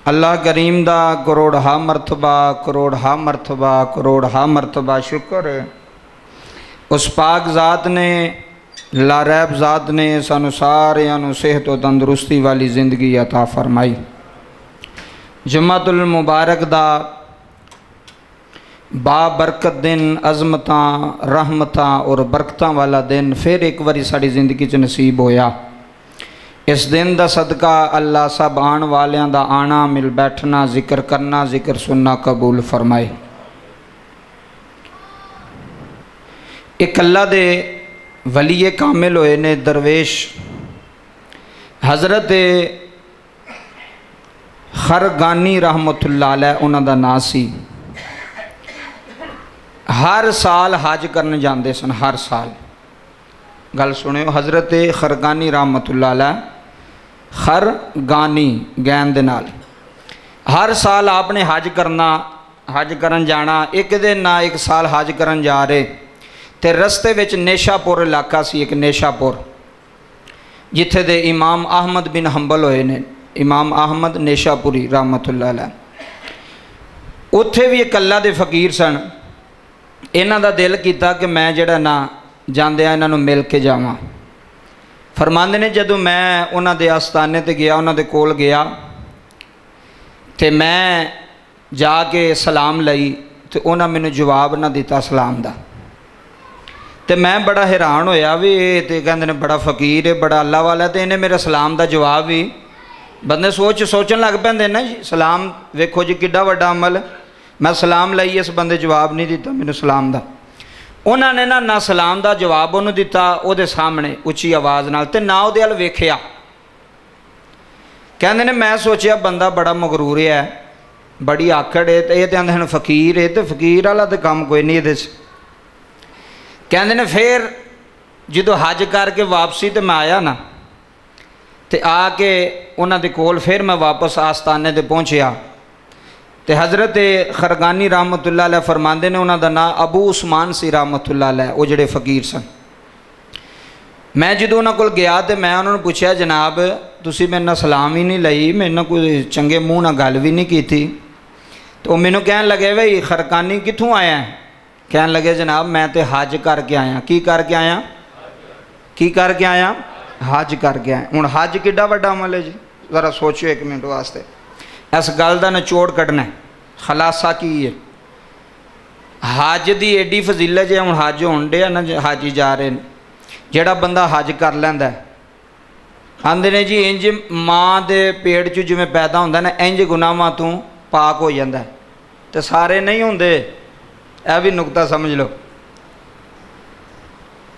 अल्लाह करीम दा करोड़ा मरतबा शुक्र उस पाक ज़ात ने लारैब ज़ात ने सानू सारियां नू सेहत और तंदुरुस्ती वाली ज़िंदगी अता फरमाई। जुम्मतुल मुबारक दा बाबरकत दिन, अज़मतां रहमतां और बरकतां वाला दिन फिर एक बारी साड़ी ज़िंदगी च नसीब होया। इस दिन दा सदका अल्लाह सब आन वालियां दा आना, मिल बैठना, जिक्र करना, जिक्र सुनना कबूल फरमाए। एक अल्लाह दे वलीए कामिल होए ने दरवेश हज़रत खरगानी रहमतुल्लाह अलैह उन्हां दा नाम सी। हर साल हज करन जाते सन, हर साल। गल सुनियो, हज़रत खरगानी रहमतुल्लाह अलैह, खरगानी गैन दे नाल हर साल आपने हज करना, हज करन जाना। एक दिन ना एक साल हज करन जा रहे तो रस्ते विच नेशापुर इलाका सी, एक नेशापुर जिथे दे इमाम अहमद बिन हंबल होए ने, इमाम अहमद नेशापुरी रहमतुल्लाह अलैह। उत्थे भी एक अल्लाह दे फकीर सन। इन्हां दा दिल कीता कि मैं जिहड़ा ना जांदियां इन्हां नूं मिल के जावां। फरमांदे ने जदों मैं उन्हां दे आस्थाने ते गया, उन्हां दे कोल गया ते मैं जाके सलाम लई तो उन्हां मैनूं जवाब ना दिता सलाम दा। तो मैं बड़ा हैरान होया भी ये तो कहंदे ने बड़ा फकीर है, बड़ा अल्लाह वाला, तो इन्हें मेरे सलाम का जवाब भी बंदे सोचन लग पैंदे ना जी। सलाम वेखो जी किड्डा वड्डा अमल। मैं सलाम लई, इस बंदे जवाब नहीं दिता मैनूं सलाम दा। उन्होंने ना सलाम का जवाब उन्होंने दिता उहदे सामने उच्ची आवाज़ नाल, ते ना उहदे अल वेखिया। कहंदे ने मैं सोचिया बंदा बड़ा मगरूर है, बड़ी आकड़ है, तो ये तो आंदे हन फकीर है, तो फकीर वाला तो काम कोई नहीं इहदे च। कहंदे ने फिर जो हज करके वापसी तो मैं आया ना, तो आके उन्हां दे कोल फिर मैं वापस आस्थाने ते पहुँचया तो हज़रत खरगानी रहमतुल्लाह अलैह फरमांदे ने उन्हां दा नाम अबू उस्मान सी रहमतुल्लाह अलैह, वो जिहड़े फकीर सन। मैं जो उन्हां कोल गया तो मैं उन्होंने पूछा जनाब तुसीं मेरे नाल सलाम ही नहीं लई, मेरे नाल कोई चंगे मूँह नाल गल भी नहीं की। तो मैनूं कहन लगे भाई खरगानी कित्थों आया है? कहन लगे जनाब मैं तो हज करके आया। की करके आया? की करके आया? हज करके आया। हुण हज किड्डा वड्डा अमल है जी, ज़रा सोचो एक मिनट वास्ते। इस गल का निचोड़ कढ़ना है, खलासा की है। हज की एडी फजीलत है। हुण हज होण डे ना, हाजी जा रहे हैं, जिहड़ा बंदा हज कर लैंदा आंदे ने जी इंज माँ के पेट च जिवें पैदा होंदा ना, इंज गुनाहां तों पाक हो जाता है। तो सारे नहीं होंदे, यह भी नुकता समझ लो।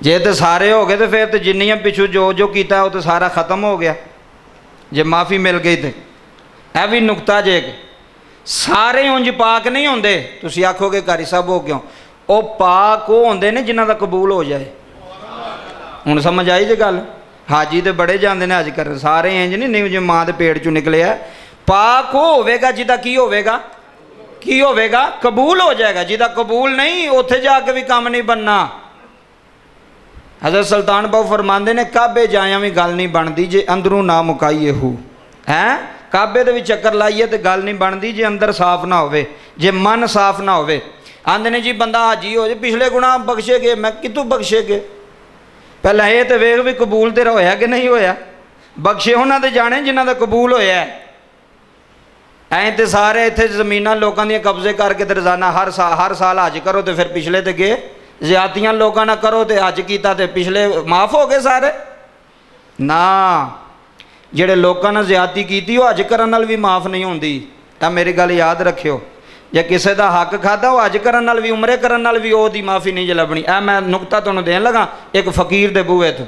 जे तो सारे हो गए तो फिर तो जिन्नियां पिछू जो किया वो तो सारा खत्म हो गया। जे माफ़ी मिल गई तो यह भी नुकता जे सारे उंज पाक नहीं होंदे। तुसीं आखोगे कारी साहब हो क्यों? वो पाक वो होंदे ने जिन्हां दा कबूल हो जाए। हुण समझ आई जे गल? हाजी तो बड़े जाते हैं हज कर, सारे इंज नहीं जो माँ के पेट चों निकले है। पाक वो होवेगा जिहदा की होवेगा, की होवेगा, कबूल हो जाएगा। जिहदा कबूल नहीं उत्थे जाके भी काम नहीं बनना। हज़रत सुल्तान बाहू फरमांदे ने काबे जाया भी गल नहीं बनती जे अंदरों ना मुकाईए हू है। काबे दे भी चक्कर लाइए तो गल नहीं बनती जे अंदर साफ ना होवे, जे मन साफ ना होवे। आंदे ने जी बंदा हाजी हो जाए, पिछले गुनाह बख्शे गए। मैं कितों बख्शे गए? पहले ये तो वेख भी कबूल तेरा होया कि नहीं होया। बख्शे उन्हां दे जाने जिन्हां दा कबूल होया। ऐ तो सारे इत्थे जमीनां लोगों दी कब्जे करके तो रोज़ाना हर साल हज करो तो फिर पिछले तो गए। ज़्यादतियां लोगों ना करो तो हज किया तो पिछले माफ़ हो गए सारे ना। जिहड़े लोगों ने ज़्यादती की वो हज करन नाल भी माफ़ नहीं होंदी। तां मेरी गल याद रखियो, जे किसी का हक खादा वो हज करन नाल भी, उमरे करन नाल भी ओहदी माफ़ी नहीं लभनी। ऐ मैं नुकता तुहानूं देन लगा एक फकीर दे बूहे तो।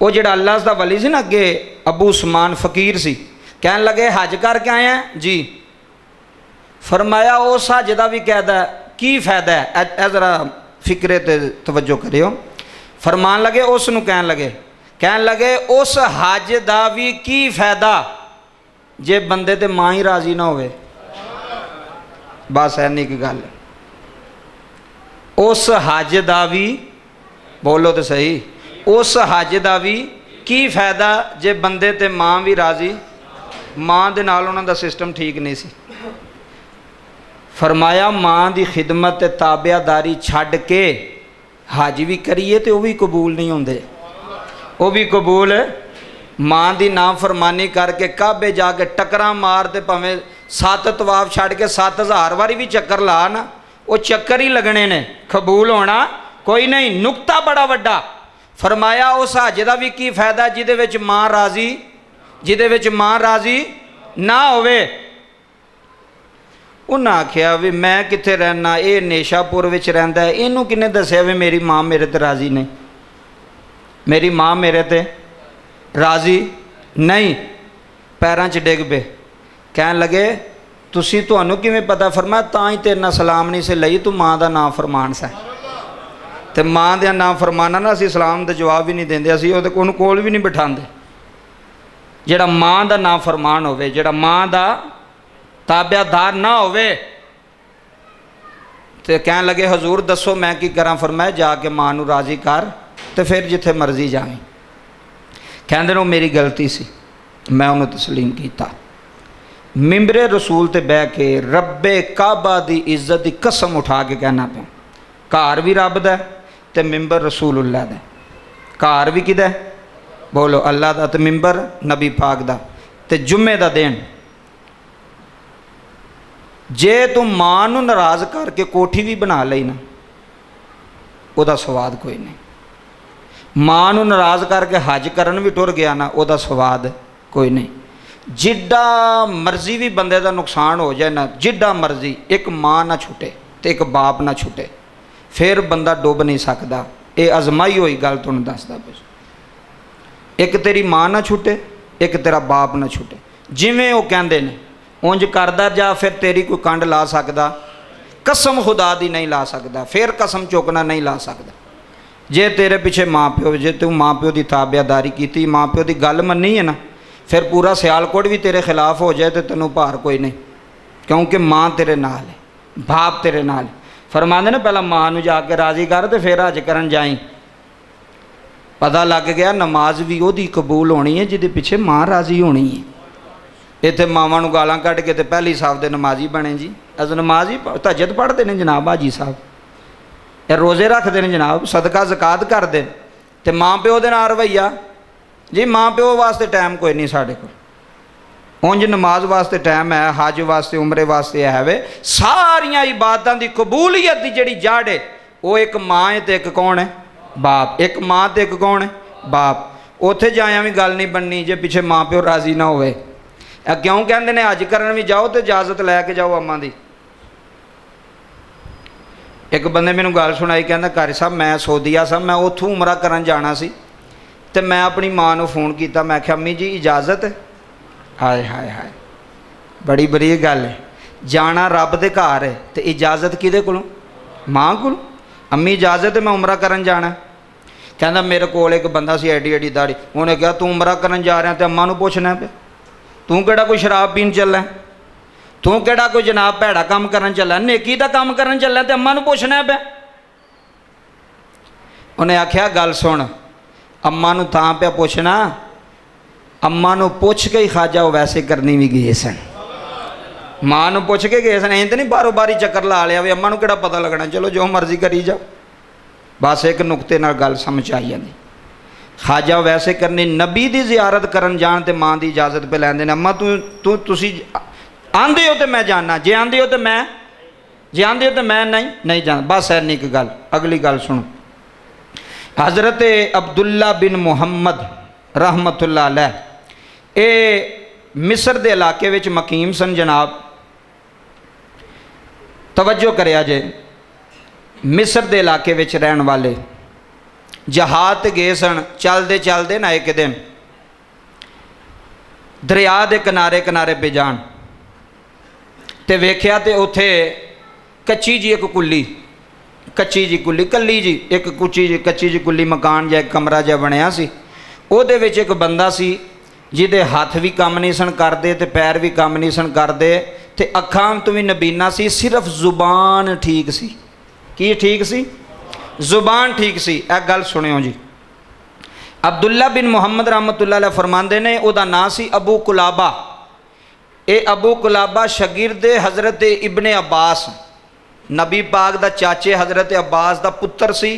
वो जिहड़ा अल्लाह दा वली सी ना अगे अबू उस्मान फकीर सी, कहन लगे हज करके आए हैं जी। फरमाया उस हज का भी कहदा की फायदा है? ए जरा फिक्रे ते तवज्जो करियो। फरमान लगे उसनूं कहन लगे उस हज का भी की फायदा जे बंदे ते माँ ही राजी ना होवे। बस इन्नी की गल। उस हज का भी बोलो तो सही, उस हज का भी की फायदा जे बंदे ते माँ भी राजी। माँ दे नाल उन्हां दा सिस्टम ठीक नहीं सी। फरमाया माँ की खिदमत ताबियादारी छड्ड के हज भी करिए तो वह भी कबूल नहीं होंदे, वह भी कबूल। माँ की नाफरमानी करके काबे जाके टकरा मारते भावें 7 तवाफ छड्ड के 7000 वारी भी चक्कर ला ना, वो चक्कर ही लगने ने, कबूल होना कोई नहीं। नुकता बड़ा वड्डा। फरमाया उस हज का भी की फायदा जिदे विच माँ राजी, जिदे विच माँ राजी ना होवे। उन्हें आख्या भी मैं कित्थे रहना, ये नेशापुर विच रहिंदा है, इनू किन्ने दस्सिया भी मेरी माँ मेरे ते राजी नहीं, मेरी माँ मेरे ते राजी नहीं। पैरों च डिग पे, कहन लगे तुसी तुहानू किवें पता? फरमाया तां ही तेरे नाल सलाम नहीं से लई, तू माँ का नाम फरमान सा। तो माँ का नाम फरमाना ना, असीं सलाम का जवाब भी नहीं देंदे, असीं उहदे कोल भी नहीं बिठांदे। जिहड़ा माँ का नाम फरमान होवे, जिहड़ा माँ का ताबियादार ना होवे, तो कहन लगे हजूर दसो मैं की करा? फरमाया जाके माँ नू राजी कर, तो फिर जिथे मर्जी जावीं। कहंदे ने मेरी गलती सी, मैं उन्हें तस्लीम किया। मिंबरे रसूल ते बह के रब्बे काबा दी इज्जत की कसम उठा के कहना पिया, घर भी रब दा ते मिंबर रसूलुल्लाह दा। घर भी किदा? बोलो अल्लाह दा, ते मिंबर नबी पाक दा, ते जुम्मे दा दिन। जे तू मां नू नाराज़ करके कोठी भी बना लई ना, उहदा स्वाद कोई नहीं। मां नू नाराज़ करके हज करन भी टुर गया ना, उहदा स्वाद कोई नहीं। जिड्डा मर्जी भी बंदे का नुकसान हो जाए ना, जिड्डा मर्जी, एक माँ ना छुटे तो एक बाप ना छुटे, फिर बंदा डुब नहीं सकता। ये अजमाई हुई गल तुहानूं दसदा पिया। एक तेरी माँ ना छुटे, एक तेरा बाप ना छुटे। जिवें वो कहंदे ने उंज करदा जा, फिर तेरी कोई कंड ला सकदा? कसम खुदा दी नहीं ला सकदा, फिर कसम चुकना नहीं ला सकदा। जे तेरे पिछे माँ प्यो, जे तू माँ प्यो की ताबियादारी की, माँ प्यो की गल मन्नी है ना, फिर पूरा सियालकोट भी तेरे खिलाफ हो जाए तो तेनों भार कोई नहीं, क्योंकि माँ तेरे नाल है, बाप तेरे नाल है। फरमांदे ने पहला माँ नू जाके राजी कर तो फिर हज करन जाई। पता लग गया नमाज भी वही कबूल होनी है जिहदे पिछे माँ राजी होनी है। इत्थे मावां नू गालां कढ के ते पहली साहब दे नमाजी बने जी, अस नमाज ही तहज्जुद पढ़ते हैं जनाब हाजी साहब, या रोज़े रखते हैं जनाब, सदका ज़कात करते, तो माँ प्यो दे नाल रवैया जी। माँ प्यो वास्ते टाइम कोई नहीं साढ़े को, उंज नमाज वास्ते टाइम है, हज वास्ते उमरे वास्ते है वे। सारियां इबादतां दी कबूलियत दी जिहड़ी जड़ है वो एक माँ है तो एक कौन है? बाप। एक माँ तो एक कौन है? बाप। उत्थे जाया भी गल नहीं बननी जे पिछे माँ प्यो राजी ना होवे। क्यों कहते हैं हज करन भी जाओ तो इजाजत लैके जाओ अम्मा दी। एक बंदे मैनू गल सुनाई, कहंदा कारी साहब मैं सऊदीया साहब, मैं उत्थों उमरा करन जाना सी, तो मैं अपनी माँ नू फोन किया, मैं आख्या अम्मी जी इजाजत है? हाय हाय हाय, बड़ी बड़ी गल है। जाना रब दे घर है तो इजाजत किहदे कोलों? माँ कोलों। अम्मी इजाजत है, मैं उमरा करन जाना। कहंदा मेरे कोल एक बंदा सी एडी एडी दाढ़ी, उन्हें कहा तू उमरा करन जा रहा तो अम्मा नू पुछना पे, तू केड़ा कोई शराब पीन चला, तू केड़ा कोई जनाब भैड़ा काम करन चला, नेकी दा काम करन चला तो अम्मा नू पुछना पे। उन्हें आख्या गल सुन, अम्मा नू तां पे पुछना, अम्मा नू पुछ के ही खाजा वो वैसे करनी भी गए सन, माँ नू पुछ के गए सन। इंज नहीं बारों बारी चक्कर ला लिया भी अम्मा नू केड़ा पता लगना, चलो जो मर्जी करी जाओ। बस एक नुकते नाल गल समझ आई जाती। खाजा वैसे करनी, नबी की जियारत करन जान ते माँ की इजाजत पे लैंदे ने। अम्मा तुसी आंदे हो तो मैं जाना, जे आंदे हो तो मैं, जे आंदे हो तो मैं नहीं जाना। बस है नहीं गल। अगली गल सुनो। हज़रत अब्दुल्ला बिन मुहम्मद रहमतुल्लाह अलैह, ये मिस्र के इलाके विच मकीम सन जनाब। तवज्जो करिया जे, मिस्र के इलाके विच रहन वाले जहाज गए सन। चलते चलते ना एक दिन दरिया के किनारे किनारे पे जान ते वेख्या तो उत्थे कच्ची जी एक कुल्ली, कच्ची जी कुल्ली, कली जी एक कच्ची जी कुल्ली, मकान या कमरा जहा बनया सी। उहदे विच एक बंदा सी जिहदे हथ भी काम नहीं सन करदे ते पैर भी काम नहीं सन करदे ते अखां तो भी नबीना सी, सिर्फ जुबान ठीक सी। की ठीक सी? जुबान ठीक सी। एक गल सुनियो जी। अब्दुल्ला बिन मुहम्मद रहमतुल्लाह अलैह फरमांदे ने, उहदा नाम सी अबू कुलाबा। ये अबू कुलाबा शगिरद हज़रत इब्ने अब्बास, नबी पाक दा चाचे हज़रत अब्बास दा पुत्र सी,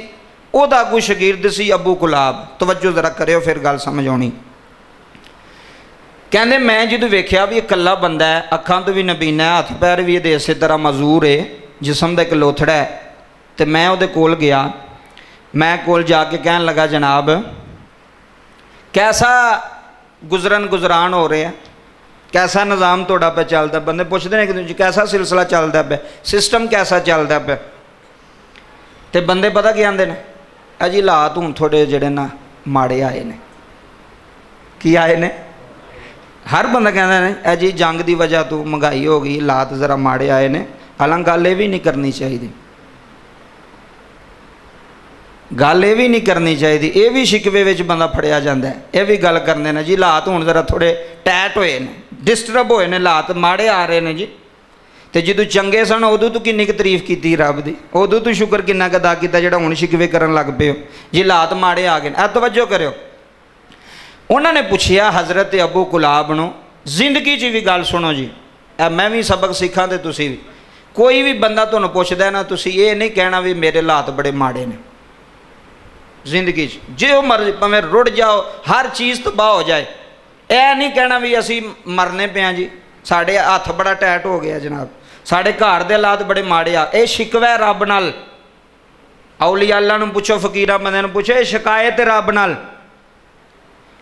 ओदा अगू शगिरद सी अबू कुलाब। तवज्जो जरा करियो फिर गल समझ आनी। कहते मैं जो वेख्या भी कला बंदा है, अखां तो भी नबीना है, हथ पैर भी ये इस तरह मजूर है, जिसम का एक लोथड़ा है। तो मैं वो कोल गया, मैं कोल जाके कहन लगा जनाब कैसा गुजरन गुजरान हो रहा है, कैसा निज़ाम तोड़ा पे चलता। बंदे पुछते हैं कि कैसा सिलसिला चलता पे, सिस्टम कैसा चलता पे। तो बंदे पता क्या आते हैं, अजी हालात हूँ थोड़े जेडे ना माड़े आए ने। की आए ने? हर बंदा कहता है अजी जंग की वजह तो महंगाई हो गई, हालात जरा माड़े आए ने। हालांकि गल ये भी नहीं करनी चाहिए, गल ये भी नहीं करनी चाहिए। ये भी शिकवे में बंदा फड़िया जाता है, ये भी गल करते हैं जी हालात हूँ जरा थोड़े टैट होए ने, डिस्टर्ब होए ने, हालात माड़े आ रहे हैं जी। तो जो चंगे सन उदों तो किन्नी तरीफ की रब की, उदों तो शुक्र किन्ना अदा किया जो हुण शिकवे करन लग पे हो जी हालात माड़े आ गए। तवज्जो करो, उन्होंने पूछया हज़रत अबू कुलाब नूं, जिंदगी च भी गल सुनो जी, मैं भी सबक सीखा तो तुसी भी। कोई भी बंदा तुहानूं पुछदा है ना, तुसी ये नहीं कहना भी मेरे हालात बड़े माड़े ने। जिंदगी जो मर्जी भावें रुड़ जाओ, हर चीज़ तबाह हो जाए, यह नहीं कहना भी असी मरने पे हैं जी, साढ़े हथ बड़ा टैट हो गया जनाब, साढ़े घर के हालात बड़े माड़े आ। यह शिकवा है रब नाल। औलिया अल्लाह नूं पुछो, फकीरां बंदियां नूं पुछो, यह शिकायत है रब नाल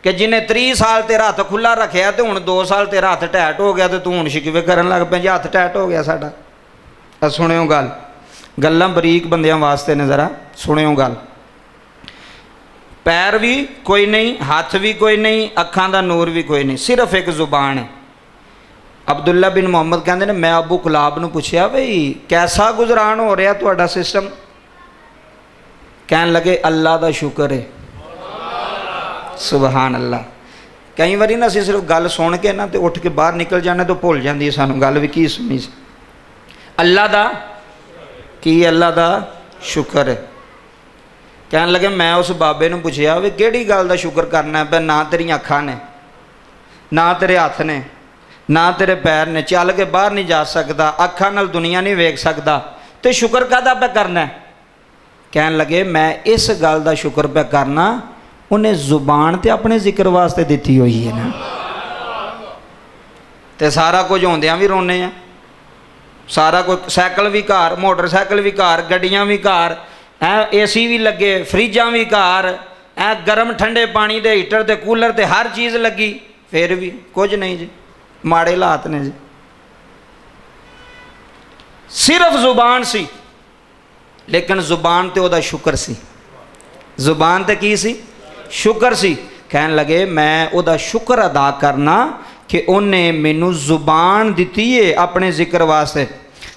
कि जिन्हें 30 साल तेरा हथ खुला रखा तो हुण 2 साल तेरा हथ टैट हो गया, तो तू हुण शिकवे करन लग पे जी हथ टैट हो गया साडा। सुनियो गल, गल्लां बरीक बंदियां वास्ते ने, जरा सुनियो गल। पैर भी कोई नहीं, हाथ भी कोई नहीं, अखां दा नूर भी कोई नहीं, सिर्फ एक जुबान है। अब्दुल्ला बिन मुहम्मद कहते हैं मैं अबू कुलाब नूं पुछया बई कैसा गुजरान हो रहा तुहाडा सिस्टम। कहन लगे अल्लाह दा शुक्र है, सुबहान अल्लाह। कई बारी ना असीं सिर्फ गल सुन के ना तो उठ के बाहर निकल जाने तो भुल जाती है सानूं गल भी की सुनी सी। अल्लाह दा की, अल्लाह दा शुक्र है। कहन लगे मैं उस बाबे नूं पुछया भी किहड़ी गल दा शुक्र करना है, ना तेरियां अखां ने, ना तेरे हथ ने, ना तेरे पैर ने, चल के बाहर नहीं जा सकता, अखां नाल दुनिया नहीं वेख सकता, तो शुक्र काहदा पे करना है। कहन लगे मैं इस गल दा शुक्र पे करना, उन्हें जुबान तो अपने जिक्र वास्ते दिती हुई है ना। तो सारा कुछ होंदियां भी रोने हैं, सारा कुछ, साइकिल भी घर, मोटरसाइकिल भी घर, गड्डियां भी घर, AC भी लगे, फ्रिजां भी घर, गर्म ठंडे पानी दे हीटर ते कूलर ते हर चीज़ लगी, फिर भी कुछ नहीं जी, माड़े हालात ने जी। सिर्फ जुबान सी, लेकिन जुबान ते ओदा शुक्र सी, जुबान ते की सी, शुक्र सी। कहन लगे मैं ओदा शुक्र अदा करना कि उन्हें मैनू जुबान दिती है अपने जिक्र वास्ते।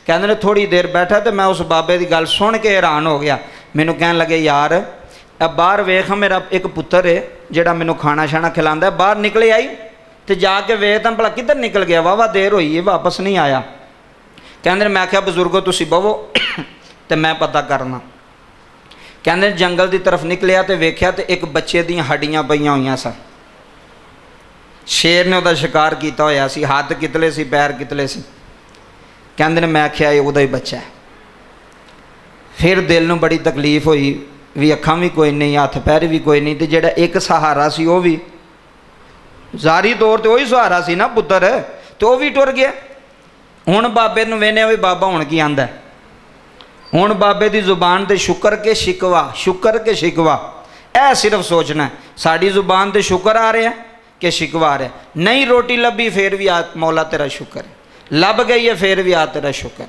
कहते ने थोड़ी देर बैठा तो मैं उस बाबे की गल सुन के हैरान हो गया। मैनू कहन लगे यार अब बाहर वेख, मेरा एक पुत्र है जिहड़ा मैनू खाना शाना खिलांदा है, बाहर निकले आई तो जाके वेखदा भला किधर निकल गया, वाह देर हुई है वापस नहीं आया। कहते मैं आख्या बजुर्गो तुसी बवो तो मैं पता करना। कहते जंगल की तरफ निकलिया तो वेख्या तो एक बच्चे दी हड्डियां पईयां होईयां सन, शेर ने वह शिकार किया होया सी, हाथ कितले सी, पैर कितले सी। कहते मैं आख्या ये वह ही बच्चा है। फिर दिल में बड़ी तकलीफ हुई भी अखां भी कोई नहीं, हथ पैर भी कोई नहीं, तो जेड़ा एक सहारा सी वो भी जारी तौर पर वही सहारा सी ना पुत्र, तो वह भी टुर गया। हुण बाबे नूं वेने भी बाबा हुण की आंदा, हुण बाबे की जुबान ते शुक्र के शिकवा, शुक्र के शिकवा, ऐ सिर्फ सोचना है साड़ी जुबान ते शुक्र आ रहा है कि शिकवा आ रहा है। नहीं रोटी लभी फिर भी आ मौला तेरा शुक्र है, लभ गई है फिर भी आ तेरा शुक्र,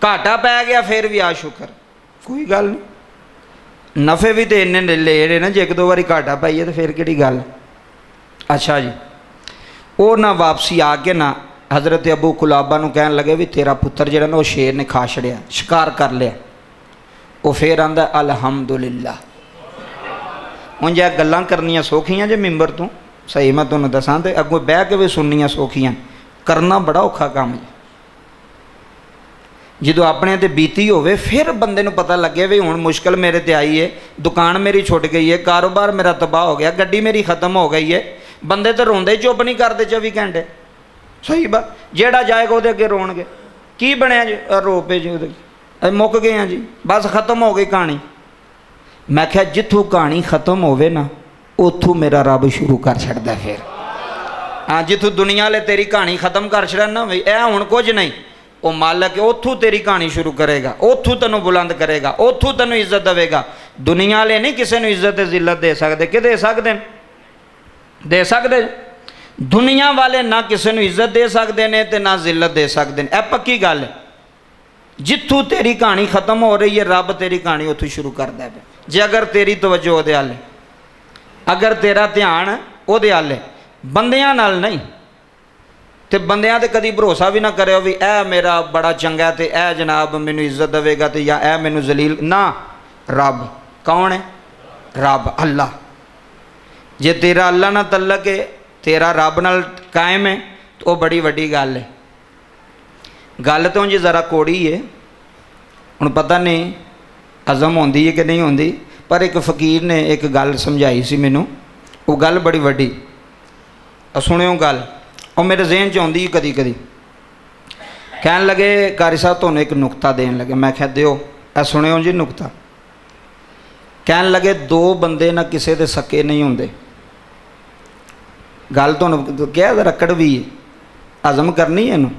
घाटा पै गया फिर भी आ शुक्र, कोई गल नहीं। नफे भी तो इन्ने ले रहे ना, जे एक दो बारी घाटा पाइए तो फिर किहड़ी गल। अच्छा जी, वो ना वापसी आके ना हज़रत अबू कुलाबा नूं कहन लगे भी तेरा पुत्र जिहड़ा ना वो शेर ने खा छड़िया, शिकार कर लिया। वो फिर आंदा अलहमदुलिल्लाह। हुण जे गल्लां करनियां सौखियां जे मिंबर तों, सही मैं तुहानूं दसां ते अगों बह के भी सुननियां सौखियां, करना बड़ा औखा काम है। जो अपने ते बीती होवे फिर बंदे नूं पता लगे भी हुण मुश्किल मेरे ते आई है, दुकान मेरी छुट गई है, कारोबार मेरा तबाह हो गया, गड्डी मेरी खत्म हो गई है। बंदे तो रोंदे चुप नहीं करते 24 घंटे, ਸਹੀ ਬਾਤ। ਜਿਹੜਾ ਜਾਏਗਾ ਉਹਦੇ ਅੱਗੇ ਰੋਣਗੇ, ਕੀ ਬਣਿਆ ਜੀ, ਰੋ ਪਏ ਜੀ, ਉਹਦੇ ਅਸੀਂ ਮੁੱਕ ਗਏ ਹਾਂ ਜੀ, ਬਸ ਖਤਮ ਹੋ ਗਈ ਕਹਾਣੀ। ਮੈਂ ਕਿਹਾ ਜਿੱਥੋਂ ਕਹਾਣੀ ਖਤਮ ਹੋਵੇ ਨਾ, ਉੱਥੋਂ ਮੇਰਾ ਰੱਬ ਸ਼ੁਰੂ ਕਰ ਛੱਡਦਾ ਫਿਰ। ਹਾਂ, ਜਿੱਥੋਂ ਦੁਨੀਆ ਵਾਲੇ ਤੇਰੀ ਕਹਾਣੀ ਖਤਮ ਕਰ ਛੱਡਣ ਨਾ, ਵੀ ਇਹ ਹੁਣ ਕੁਝ ਨਹੀਂ, ਉਹ ਮਾਲਕ ਹੈ, ਉੱਥੋਂ ਤੇਰੀ ਕਹਾਣੀ ਸ਼ੁਰੂ ਕਰੇਗਾ, ਉੱਥੋਂ ਤੈਨੂੰ ਬੁਲੰਦ ਕਰੇਗਾ, ਉੱਥੋਂ ਤੈਨੂੰ ਇੱਜ਼ਤ ਦੇਵੇਗਾ। ਦੁਨੀਆ ਵਾਲੇ ਨਹੀਂ ਕਿਸੇ ਨੂੰ ਇੱਜ਼ਤ ਤੇ ਜ਼ਿਲਤ ਦੇ ਸਕਦੇ। ਕਿ ਦੇ ਸਕਦੇ ਨੇ? ਦੇ ਸਕਦੇ? ਦੁਨੀਆ ਵਾਲੇ ਨਾ ਕਿਸੇ ਨੂੰ ਇੱਜ਼ਤ ਦੇ ਸਕਦੇ ਨੇ ਤੇ ਨਾ ਜ਼ਿਲਤ ਦੇ ਸਕਦੇ ਨੇ। ਇਹ ਪੱਕੀ ਗੱਲ ਹੈ। ਜਿੱਥੋਂ ਤੇਰੀ ਕਹਾਣੀ ਖਤਮ ਹੋ ਰਹੀ ਹੈ, ਰੱਬ ਤੇਰੀ ਕਹਾਣੀ ਉੱਥੋਂ ਸ਼ੁਰੂ ਕਰਦਾ ਹੈ। ਜੇ ਅਗਰ ਤੇਰੀ ਤਵੱਜੋ ਉਹਦੇ ਵੱਲ ਹੈ, ਅਗਰ ਤੇਰਾ ਧਿਆਨ ਉਹਦੇ ਵੱਲ ਹੈ, ਬੰਦਿਆਂ ਨਾਲ ਨਹੀਂ। ਤੇ ਬੰਦਿਆਂ ਤੇ ਕਦੀ ਭਰੋਸਾ ਵੀ ਨਾ ਕਰਿਓ ਵੀ ਇਹ ਮੇਰਾ ਬੜਾ ਚੰਗਾ ਤੇ ਇਹ ਜਨਾਬ ਮੈਨੂੰ ਇੱਜ਼ਤ ਦੇਵੇਗਾ ਤੇ ਜਾਂ ਇਹ ਮੈਨੂੰ ਜ਼ਲੀਲ ਨਾ। ਰੱਬ ਕੌਣ ਹੈ? ਰੱਬ ਅੱਲਾ। ਜੇ ਤੇਰਾ ਅੱਲਾ ਨਾਲ ਤਲਕ ਹੈ, ਤੇਰਾ ਰੱਬ ਨਾਲ ਕਾਇਮ ਹੈ, ਉਹ ਬੜੀ ਵੱਡੀ ਗੱਲ ਹੈ। ਗੱਲ ਤਾਂ ਜੀ ਜ਼ਰਾ ਕੋੜੀ ਹੈ, ਹੁਣ ਪਤਾ ਨਹੀਂ ਹਜ਼ਮ ਹੁੰਦੀ ਹੈ ਕਿ ਨਹੀਂ ਹੁੰਦੀ, ਪਰ ਇੱਕ ਫਕੀਰ ਨੇ ਇੱਕ ਗੱਲ ਸਮਝਾਈ ਸੀ ਮੈਨੂੰ, ਉਹ ਗੱਲ ਬੜੀ ਵੱਡੀ। ਸੁਣਿਓ ਗੱਲ, ਉਹ ਮੇਰੇ ਜ਼ਿਹਨ 'ਚ ਆਉਂਦੀ ਕਦੀ ਕਦੀ। ਕਹਿਣ ਲੱਗੇ ਕਾਰੀ ਸਾਹਿਬ ਤੁਹਾਨੂੰ ਇੱਕ ਨੁਕਤਾ ਦੇਣ ਲੱਗੇ। ਮੈਂ ਕਿਹਾ ਦਿਓ। ਇਹ ਸੁਣਿਓ ਜੀ ਨੁਕਤਾ। ਕਹਿਣ ਲੱਗੇ ਦੋ ਬੰਦੇ ਨਾ ਕਿਸੇ ਦੇ ਸਕੇ ਨਹੀਂ ਹੁੰਦੇ। ਗੱਲ ਤੁਹਾਨੂੰ ਕਿਹਾ ਜ਼ਰਾ ਕੜਵੀ ਹੈ, ਹਜ਼ਮ ਕਰਨੀ ਇਹਨੂੰ।